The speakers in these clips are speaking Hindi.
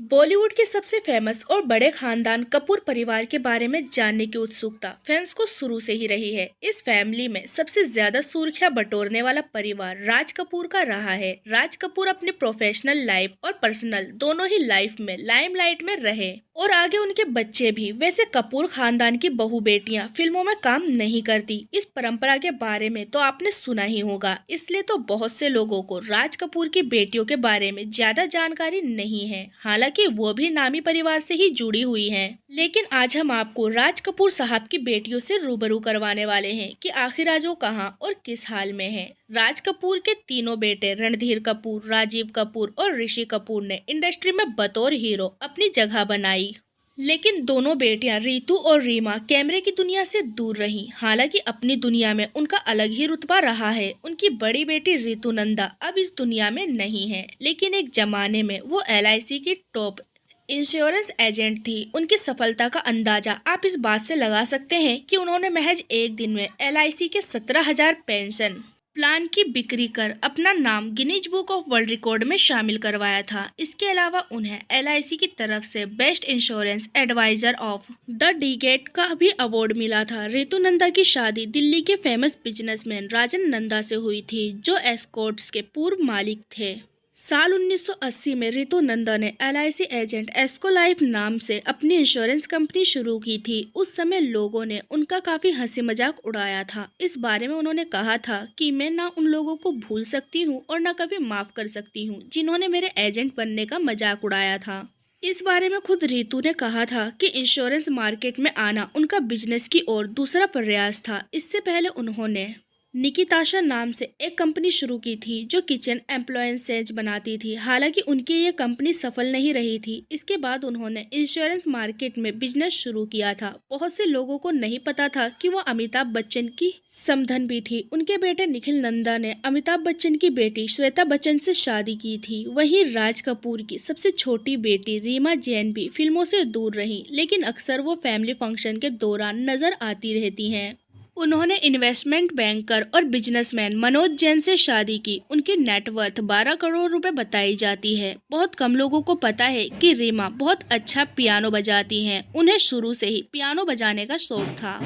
बॉलीवुड के सबसे फेमस और बड़े खानदान कपूर परिवार के बारे में जानने की उत्सुकता फैंस को शुरू से ही रही है। इस फैमिली में सबसे ज्यादा सुर्खियां बटोरने वाला परिवार राज कपूर का रहा है। राज कपूर अपने प्रोफेशनल लाइफ और पर्सनल दोनों ही लाइफ में लाइमलाइट में रहे और आगे उनके बच्चे भी। वैसे कपूर खानदान की बहू बेटियां फिल्मों में काम नहीं करती, इस परंपरा के बारे में तो आपने सुना ही होगा। इसलिए तो बहुत से लोगों को राज कपूर की बेटियों के बारे में ज्यादा जानकारी नहीं है। हालांकि वो भी नामी परिवार से ही जुड़ी हुई हैं। लेकिन आज हम आपको राज कपूर साहब की बेटियों से रूबरू करवाने वाले हैं कि आखिर आज वो कहाँ और किस हाल में हैं। राज कपूर के तीनों बेटे रणधीर कपूर, राजीव कपूर और ऋषि कपूर ने इंडस्ट्री में बतौर हीरो अपनी जगह बनाई। लेकिन दोनों बेटियां रितु और रीमा कैमरे की दुनिया से दूर रहीं। हालांकि अपनी दुनिया में उनका अलग ही रुतबा रहा है। उनकी बड़ी बेटी रितु नंदा अब इस दुनिया में नहीं है, लेकिन एक जमाने में वो LIC की टॉप इंश्योरेंस एजेंट थी। उनकी सफलता का अंदाजा आप इस बात से लगा सकते हैं कि उन्होंने महज एक दिन में LIC के 17,000 पेंशन प्लान की बिक्री कर अपना नाम Guinness book of world record में शामिल करवाया था। इसके अलावा उन्हें LIC की तरफ से best insurance adviser of the decade का भी अवार्ड मिला था। रितु नंदा की शादी दिल्ली के फेमस बिजनेसमैन राजन नंदा से हुई थी, जो एस्कॉर्ट्स के पूर्व मालिक थे। साल 1980 में रितु नंदा ने LIC एजेंट एस्को लाइफ नाम से अपनी इंश्योरेंस कंपनी शुरू की थी। उस समय लोगों ने उनका काफी हंसी मजाक उड़ाया था। इस बारे में उन्होंने कहा था कि मैं ना उन लोगों को भूल सकती हूँ और ना कभी माफ कर सकती हूँ जिन्होंने मेरे एजेंट बनने का मजाक उड़ाया था। इस बारे में खुद रितु ने कहा था कि इंश्योरेंस मार्केट में आना उनका बिजनेस की ओर दूसरा प्रयास था। इससे पहले उन्होंने निकिताशा नाम से एक कंपनी शुरू की थी जो किचन एप्लायंसेज बनाती थी। हालांकि उनकी ये कंपनी सफल नहीं रही थी। इसके बाद उन्होंने इंश्योरेंस मार्केट में बिजनेस शुरू किया था। बहुत से लोगों को नहीं पता था कि वो अमिताभ बच्चन की समधन भी थी। उनके बेटे निखिल नंदा ने अमिताभ बच्चन की बेटी श्वेता बच्चन से शादी की थी। वहीं राज कपूर की सबसे छोटी बेटी रीमा जैन भी फिल्मों से दूर रही, लेकिन अक्सर वो फैमिली फंक्शन के दौरान नजर आती रहती हैं। उन्होंने इन्वेस्टमेंट बैंकर और बिजनेसमैन मनोज जैन से शादी की। उनकी नेटवर्थ 12 करोड़ रुपए बताई जाती है। बहुत कम लोगों को पता है कि रीमा बहुत अच्छा पियानो बजाती हैं। उन्हें शुरू से ही पियानो बजाने का शौक था,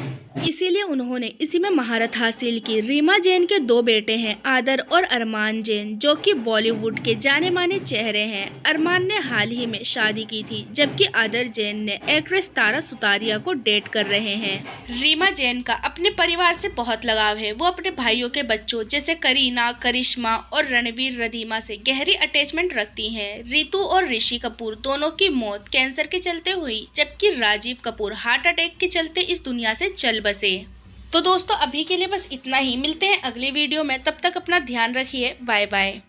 इसीलिए उन्होंने इसी में महारत हासिल की। रीमा जैन के दो बेटे हैं, आदर और अरमान जैन, जो कि बॉलीवुड के जाने माने चेहरे हैं। अरमान ने हाल ही में शादी की थी, जबकि आदर जैन ने एक्ट्रेस तारा सुतारिया को डेट कर रहे हैं। रीमा जैन का अपने परिवार से बहुत लगाव है। वो अपने भाइयों के बच्चों जैसे करीना, करिश्मा और रणवीर रदीमा से गहरी अटैचमेंट रखती हैं। रितु और ऋषि कपूर दोनों की मौत कैंसर के चलते हुई, जबकि राजीव कपूर हार्ट अटैक के चलते इस दुनिया से चल बसे। तो दोस्तों, अभी के लिए बस इतना ही। मिलते हैं अगली वीडियो में, तब तक अपना ध्यान रखिए। Bye bye.